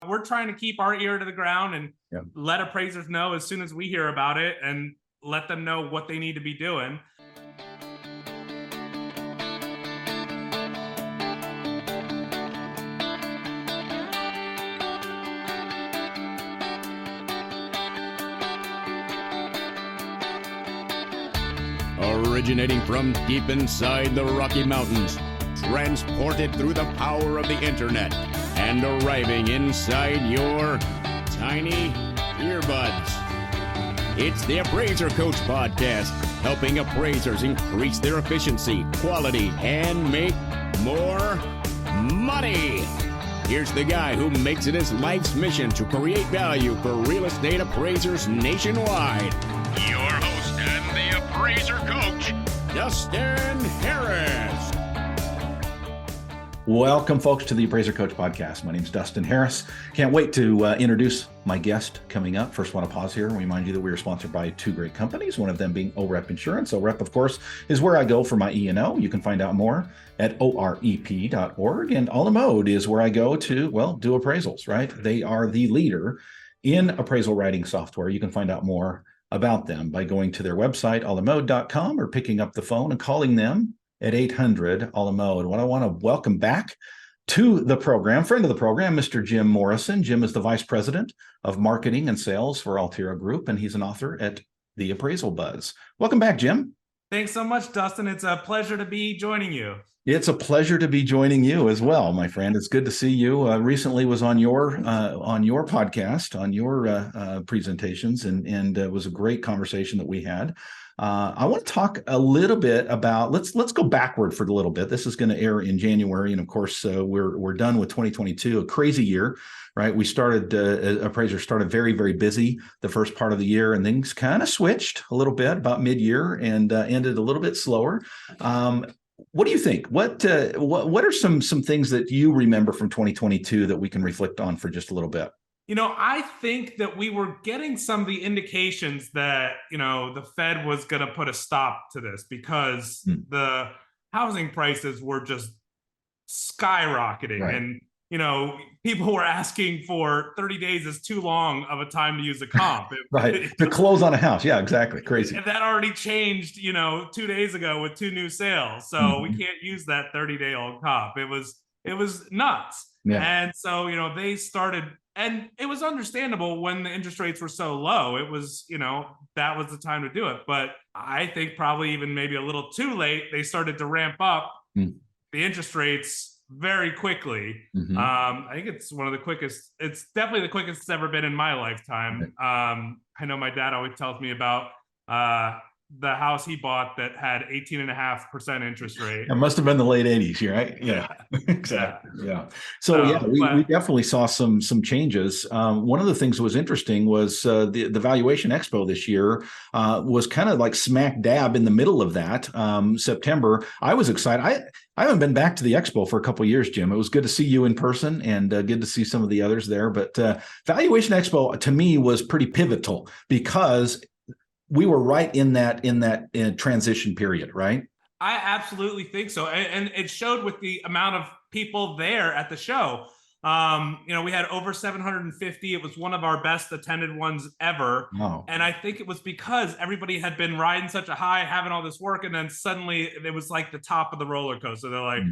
We're trying to keep our ear to the ground and Yep. let appraisers know as soon as we hear about it and let them know what they need to be doing. Originating from deep inside the Rocky Mountains, transported through the power of the internet, and arriving inside your tiny earbuds. It's the Appraiser Coach Podcast, helping appraisers increase their efficiency, quality, and make more money. Here's the guy who makes it his life's mission to create value for real estate appraisers nationwide. Your host and the Appraiser Coach, Dustin Harris. Welcome, folks, to the Appraiser Coach Podcast. My name is Dustin Harris. Can't wait to introduce my guest coming up. First, want to pause here and remind you that we are sponsored by two great companies, one of them being OREP Insurance. OREP, of course, is where I go for my E&O. You can find out more at orep.org. And Alamode is where I go to, well, do appraisals, right? They are the leader in appraisal writing software. You can find out more about them by going to their website, alamode.com, or picking up the phone and calling them at 800-ALAMODE. What I want to welcome back to the program, friend of the program, Mr. Jim Morrison. Jim is the Vice President of Marketing and Sales for Allterra Group, and he's an author at The Appraisal Buzz. Welcome back, Jim. Thanks so much, Dustin. It's a pleasure to be joining you. It's a pleasure to be joining you as well, my friend. It's good to see you. Recently was on your podcast, on your presentations, and it was a great conversation that we had. I want to talk a little bit about, let's go backward for a little bit. This is going to air in January, and of course, we're done with 2022, a crazy year, right? We started, Appraiser started very, very busy the first part of the year, and things kind of switched a little bit about mid-year and ended a little bit slower. What do you think? What are some things that you remember from 2022 that we can reflect on for just a little bit? You know, I think that we were getting some of the indications that, the Fed was going to put a stop to this because the housing prices were just skyrocketing. Right. And, people were asking for 30 days is too long of a time to use a comp. Right. To close on a house. Yeah, exactly. Crazy. And that already changed, 2 days ago with 2 new sales. So we can't use that 30-day-old comp. It was nuts. Yeah. And so, they started. And it was understandable when the interest rates were so low. It was, that was the time to do it. But I think probably even maybe a little too late, they started to ramp up the interest rates very quickly. I think it's one of the quickest. It's definitely the quickest it's ever been in my lifetime. I know my dad always tells me about the house he bought that had 18.5% interest rate. It must have been the late 80s, right? Yeah, exactly. Yeah. So we definitely saw some changes. One of the things that was interesting was the Valuation Expo this year was kind of like smack dab in the middle of that. September. I was excited. I haven't been back to the expo for a couple of years, Jim. It was good to see you in person and good to see some of the others there. But Valuation Expo to me was pretty pivotal because we were right in that transition period, right? I absolutely think so. And it showed with the amount of people there at the show. We had over 750. It was one of our best attended ones ever. Wow. And I think it was because everybody had been riding such a high, having all this work. And then suddenly it was like the top of the roller coaster. They're like,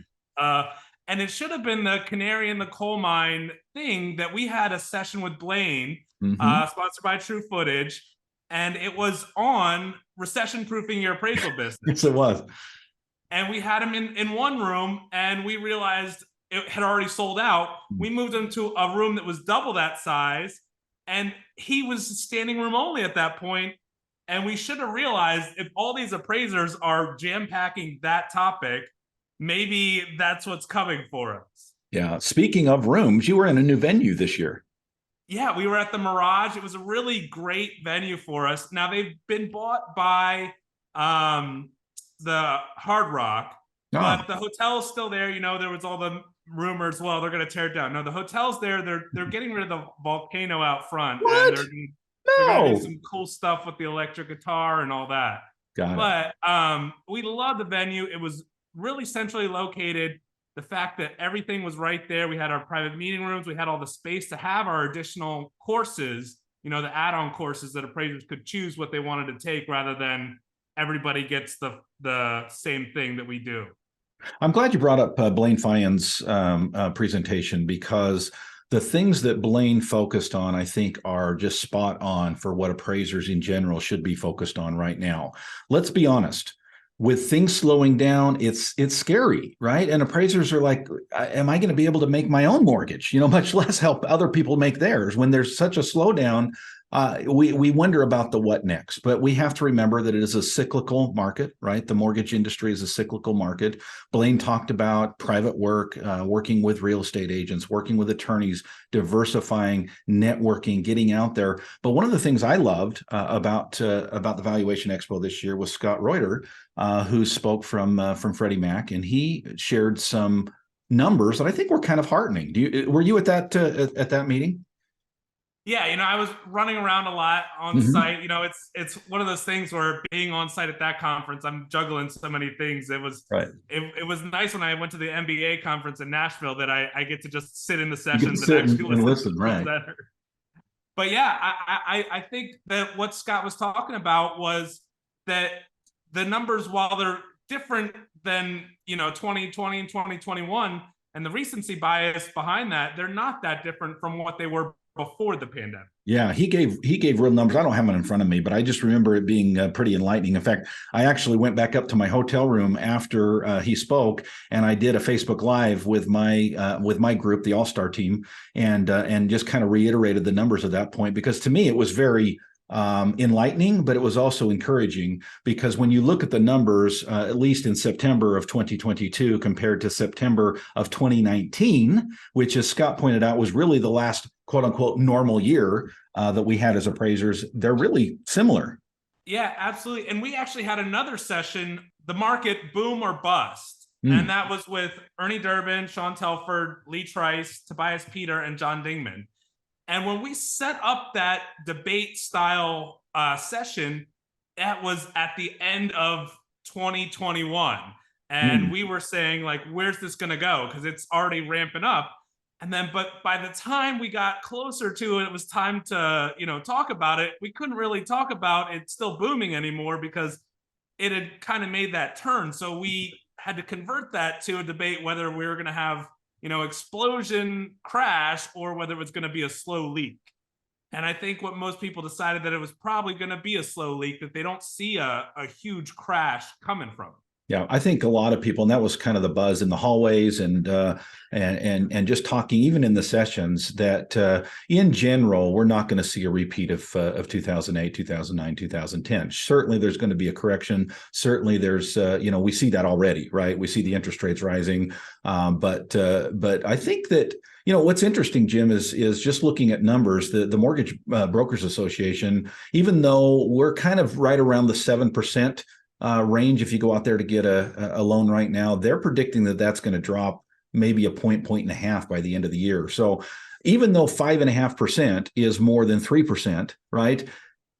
and it should have been the canary in the coal mine thing that we had a session with Blaine, sponsored by True Footage. And it was on recession-proofing your appraisal business. Yes, it was. And we had him in one room, and we realized it had already sold out. We moved him to a room that was double that size, and he was standing room only at that point. And we should have realized if all these appraisers are jam-packing that topic, maybe that's what's coming for us. Yeah. Speaking of rooms, you were in a new venue this year. Yeah, we were at the Mirage. It was a really great venue for us. Now, they've been bought by the Hard Rock, but the hotel's still there. There was all the rumors, well, they're going to tear it down. No, the hotel's there. They're getting rid of the volcano out front. What? And they're going to do some cool stuff with the electric guitar and all that. Got it. But we love the venue. It was really centrally located. the fact that everything was right there. We had our private meeting rooms. We had all the space to have our additional courses, you know, the add-on courses that appraisers could choose what they wanted to take rather than everybody gets the same thing that we do. I'm glad you brought up Blaine Fion's presentation, because the things that Blaine focused on, I think, are just spot on for what appraisers in general should be focused on right now. Let's be honest. With things slowing down, it's scary, right? And appraisers are like, am I going to be able to make my own mortgage? You know, much less help other people make theirs. When there's such a slowdown, we wonder about the what next. But we have to remember that it is a cyclical market, right? The mortgage industry is a cyclical market. Blaine talked about private work, working with real estate agents, working with attorneys, diversifying, networking, getting out there. But one of the things I loved about the Valuation Expo this year was Scott Reuter, who spoke from Freddie Mac, and he shared some numbers that I think were kind of heartening. Were you at that meeting? Yeah, you know, I was running around a lot on site. You know, it's one of those things where being on site at that conference, I'm juggling so many things. It was right. It was nice when I went to the MBA conference in Nashville that I get to just sit in the sessions and actually listen right. But yeah, I think that what Scott was talking about was that the numbers, while they're different than, you know, 2020 and 2021, and the recency bias behind that, they're not that different from what they were before the pandemic. Yeah, he gave real numbers. I don't have them in front of me, but I just remember it being pretty enlightening. In fact, I actually went back up to my hotel room after he spoke, and I did a Facebook Live with my group, the All-Star team, and just kind of reiterated the numbers at that point, because to me it was very enlightening, but it was also encouraging, because when you look at the numbers, at least in September of 2022 compared to September of 2019, which, as Scott pointed out, was really the last quote unquote normal year that we had as appraisers, they're really similar. Yeah, absolutely. And we actually had another session, the market boom or bust. And that was with Ernie Durbin, Sean Telford, Lee Trice, Tobias Peter, and John Dingman. And when we set up that debate style session, that was at the end of 2021. And we were saying, like, where's this going to go? Because it's already ramping up. And then, but by the time we got closer to it, it was time to, you know, talk about it. We couldn't really talk about it still booming anymore because it had kind of made that turn. So we had to convert that to a debate whether we were going to have, you know, explosion crash or whether it was going to be a slow leak. And I think what most people decided that it was probably going to be a slow leak, that they don't see a huge crash coming from it. Yeah, I think a lot of people, and that was kind of the buzz in the hallways and just talking, even in the sessions, that in general, we're not going to see a repeat of 2008, 2009, 2010. Certainly, there's going to be a correction. Certainly, there's we see that already, right? We see the interest rates rising, but I think that, what's interesting, Jim, is just looking at numbers. The Mortgage Brokers Association, even though we're kind of right around the 7% range, if you go out there to get a loan right now, they're predicting that that's going to drop maybe a point and a half by the end of the year. So even though 5.5% is more than 3%, right?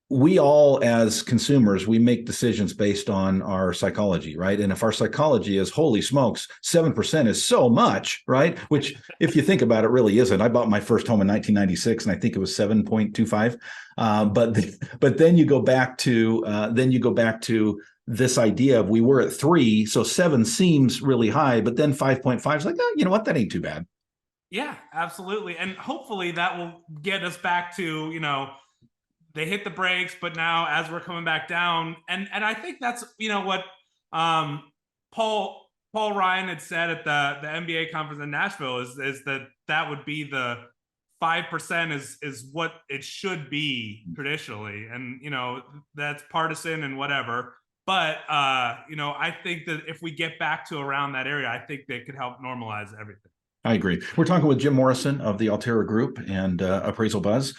We all, as consumers, we make decisions based on our psychology, right? And if our psychology is, holy smokes, 7% is so much, right? Which, if you think about it, really isn't. I bought my first home in 1996, and I think it was 7.25. But then you go back to this idea of we were at 3, so 7 seems really high, but then 5.5 is like, oh, you know what, that ain't too bad. Yeah, absolutely. And hopefully that will get us back to, they hit the brakes, but now as we're coming back down, and I think that's, what Paul Ryan had said at the MBA conference in Nashville is that would be the 5% is what it should be traditionally. And, that's partisan and whatever. But, I think that if we get back to around that area, I think they could help normalize everything. I agree. We're talking with Jim Morrison of the Allterra Group and Appraisal Buzz.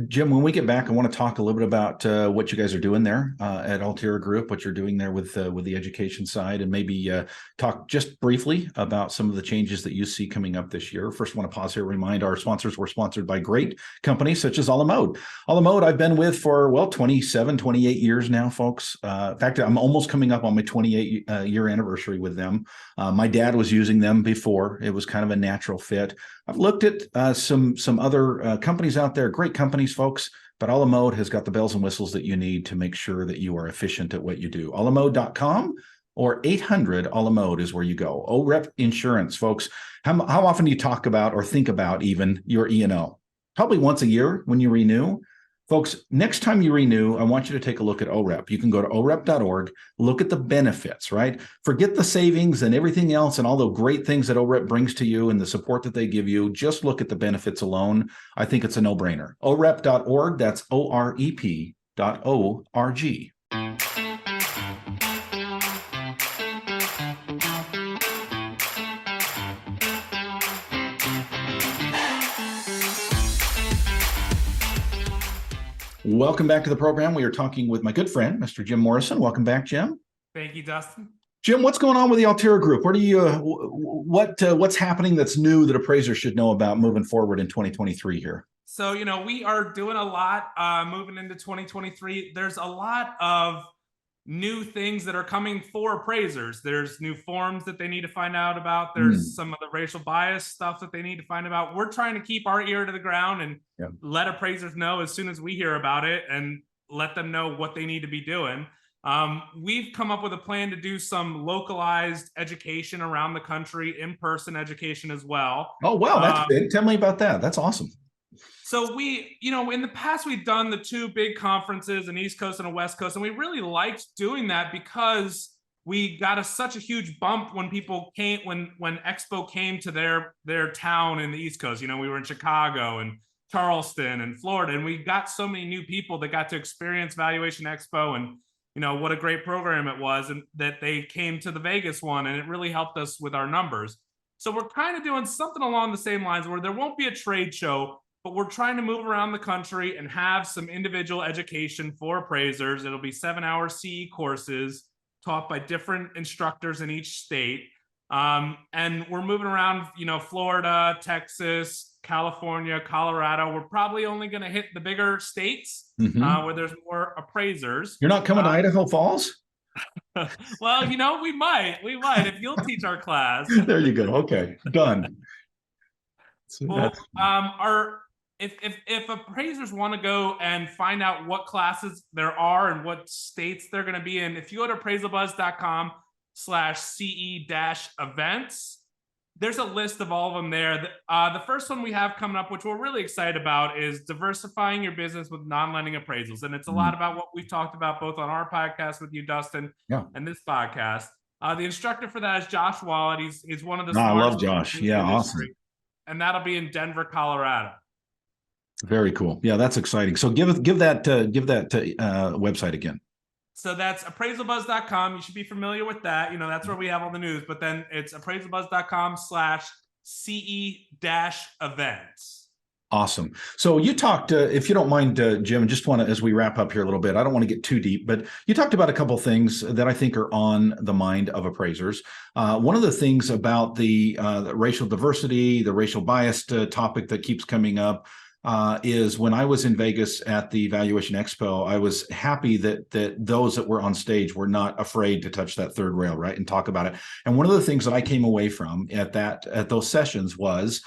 Jim, when we get back, I want to talk a little bit about what you guys are doing there at Allterra Group, what you're doing there with the education side, and maybe talk just briefly about some of the changes that you see coming up this year. First, I want to pause here, remind our sponsors we're sponsored by great companies such as Alamode. Alamode I've been with for, 27, 28 years now, folks. In fact, I'm almost coming up on my 28 year anniversary with them. My dad was using them before. It was kind of a natural fit. I've looked at some other companies out there, great companies, folks, but Alamode has got the bells and whistles that you need to make sure that you are efficient at what you do. Alamode.com or 800 Alamode is where you go. OREP Insurance, folks. How often do you talk about or think about even your E&O? Probably once a year when you renew. Folks, next time you renew, I want you to take a look at OREP. You can go to orep.org, look at the benefits, right? Forget the savings and everything else and all the great things that OREP brings to you and the support that they give you. Just look at the benefits alone. I think it's a no-brainer. orep.org, that's OREP.org. Welcome back to the program. We are talking with my good friend, Mr. Jim Morrison. Welcome back, Jim. Thank you, Dustin. Jim, what's going on with the Allterra Group? Where do you what's happening that's new that appraisers should know about moving forward in 2023 here? So, we are doing a lot moving into 2023. There's a lot of new things that are coming for appraisers. There's new forms that they need to find out about. There's some of the racial bias stuff that they need to find about. We're trying to keep our ear to the ground and let appraisers know as soon as we hear about it and let them know what they need to be doing. We've come up with a plan to do some localized education around the country, in-person education as well. Oh, wow. That's big. Tell me about that. That's awesome. So we, in the past, we've done the two big conferences, an East Coast and a West Coast, and we really liked doing that because we got such a huge bump when people came, when Expo came to their town in the East Coast. We were in Chicago and Charleston and Florida, and we got so many new people that got to experience Valuation Expo and, what a great program it was, and that they came to the Vegas one, and it really helped us with our numbers. So we're kind of doing something along the same lines where there won't be a trade show, but we're trying to move around the country and have some individual education for appraisers. It'll be 7-hour CE courses taught by different instructors in each state. And we're moving around, Florida, Texas, California, Colorado. We're probably only going to hit the bigger states where there's more appraisers. You're not coming to Idaho Falls? Well, we might if you'll teach our class. There you go. Okay, done. So well, if appraisers want to go and find out what classes there are and what states they're going to be in, if you go to appraisalbuzz.com/CE-events, there's a list of all of them there. The first one we have coming up, which we're really excited about, is diversifying your business with non-lending appraisals. And it's a lot about what we've talked about both on our podcast with you, Dustin, and this podcast. The instructor for that is Josh Wallet. He's one of the I love Josh. Yeah, awesome. And that'll be in Denver, Colorado. Very cool. Yeah, that's exciting. So give that website again. So that's appraisalbuzz.com. You should be familiar with that. That's where we have all the news. But then it's appraisalbuzz.com/CE-events. Awesome. So you talked, if you don't mind, Jim, just want to, as we wrap up here a little bit, I don't want to get too deep, but you talked about a couple of things that I think are on the mind of appraisers. One of the things about the racial diversity, the racial bias topic that keeps coming up, is when I was in Vegas at the Valuation Expo, I was happy that those that were on stage were not afraid to touch that third rail, right, and talk about it. And one of the things that I came away from at those sessions was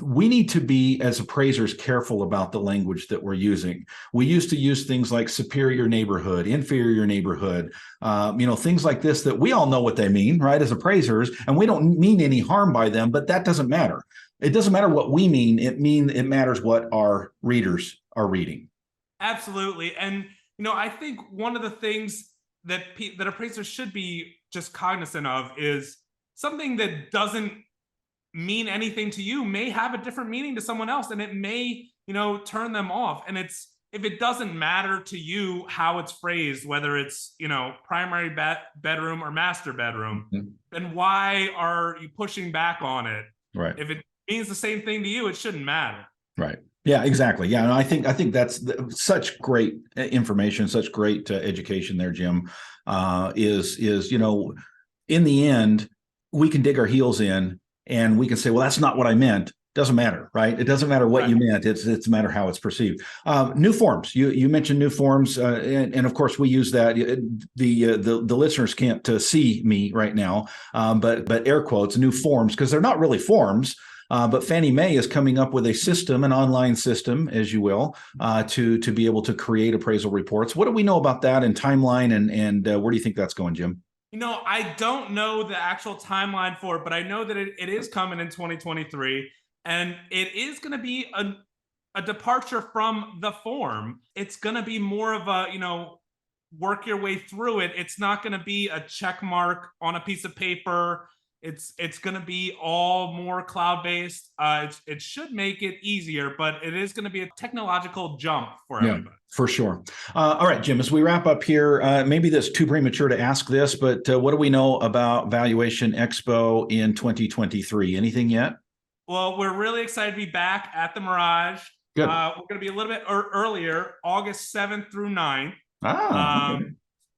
we need to be, as appraisers, careful about the language that we're using. We used to use things like superior neighborhood, inferior neighborhood, things like this that we all know what they mean, right, as appraisers, and we don't mean any harm by them, but that doesn't matter. It doesn't matter what we mean. It matters what our readers are reading. Absolutely. And, I think one of the things that appraisers should be just cognizant of is something that doesn't mean anything to you may have a different meaning to someone else, and it may, turn them off. And if it doesn't matter to you how it's phrased, whether it's, primary bedroom or master bedroom, then why are you pushing back on it? Right. If it means the same thing to you, it shouldn't matter. Right. Yeah, exactly. Yeah. And I think that's such great information, such great education there, Jim, is, in the end, we can dig our heels in and we can say, well, that's not what I meant. Doesn't matter, right? It doesn't matter what you meant. It's a matter how it's perceived. New forms. You mentioned new forms, and of course we use that. The listeners can't see me right now, but air quotes, new forms, because they're not really forms. But Fannie Mae is coming up with a system, an online system, as you will, to be able to create appraisal reports. What do we know about that and timeline, and where do you think that's going, Jim? I don't know the actual timeline for it, but I know that it is coming in 2023. And it is going to be a departure from the form. It's going to be more of a, work your way through it. It's not going to be a check mark on a piece of paper. It's going to be all more cloud-based. It should make it easier, but it is going to be a technological jump for everybody. For sure. All right, Jim, as we wrap up here, maybe this is too premature to ask this, but what do we know about Valuation Expo in 2023? Anything yet? Well, we're really excited to be back at the Mirage. Good. We're going to be a little bit earlier, August 7th through 9th. Okay.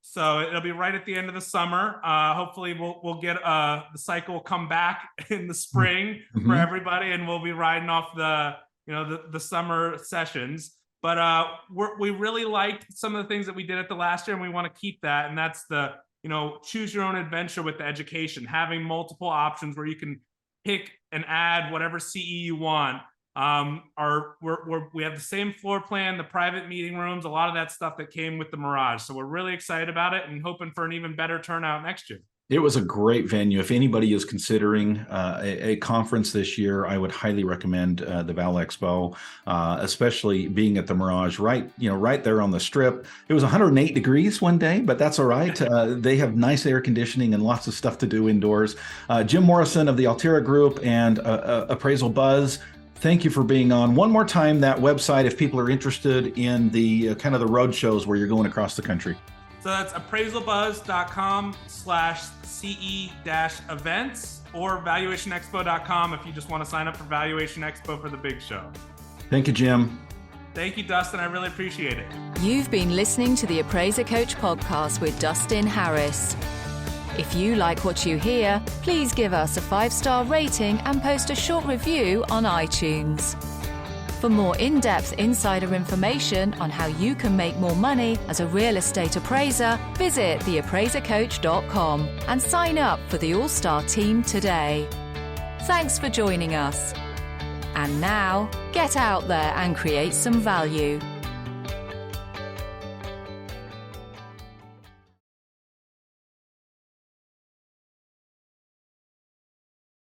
So it'll be right at the end of the summer. Hopefully we'll get the cycle will come back in the spring for everybody, and we'll be riding off the summer sessions. But we really liked some of the things that we did at the last year, and we want to keep that. And that's the choose your own adventure with the education, having multiple options where you can pick and add whatever CE you want. We have the same floor plan, the private meeting rooms, a lot of that stuff that came with the Mirage. So we're really excited about it and hoping for an even better turnout next year. It was a great venue. If anybody is considering a conference this year, I would highly recommend the Val Expo, especially being at the Mirage, right there on the Strip. It was 108 degrees one day, but that's all right. They have nice air conditioning and lots of stuff to do indoors. Jim Morrison of the Allterra Group and Appraisal Buzz, thank you for being on. One more time, that website, if people are interested in the kind of the road shows where you're going across the country. So that's appraisalbuzz.com/CE-events or valuationexpo.com if you just want to sign up for Valuation Expo for the big show. Thank you, Jim. Thank you, Dustin. I really appreciate it. You've been listening to the Appraiser Coach podcast with Dustin Harris. If you like what you hear, please give us a 5-star rating and post a short review on iTunes. For more in-depth insider information on how you can make more money as a real estate appraiser, visit theappraisercoach.com and sign up for the All-Star team today. Thanks for joining us. And now, get out there and create some value.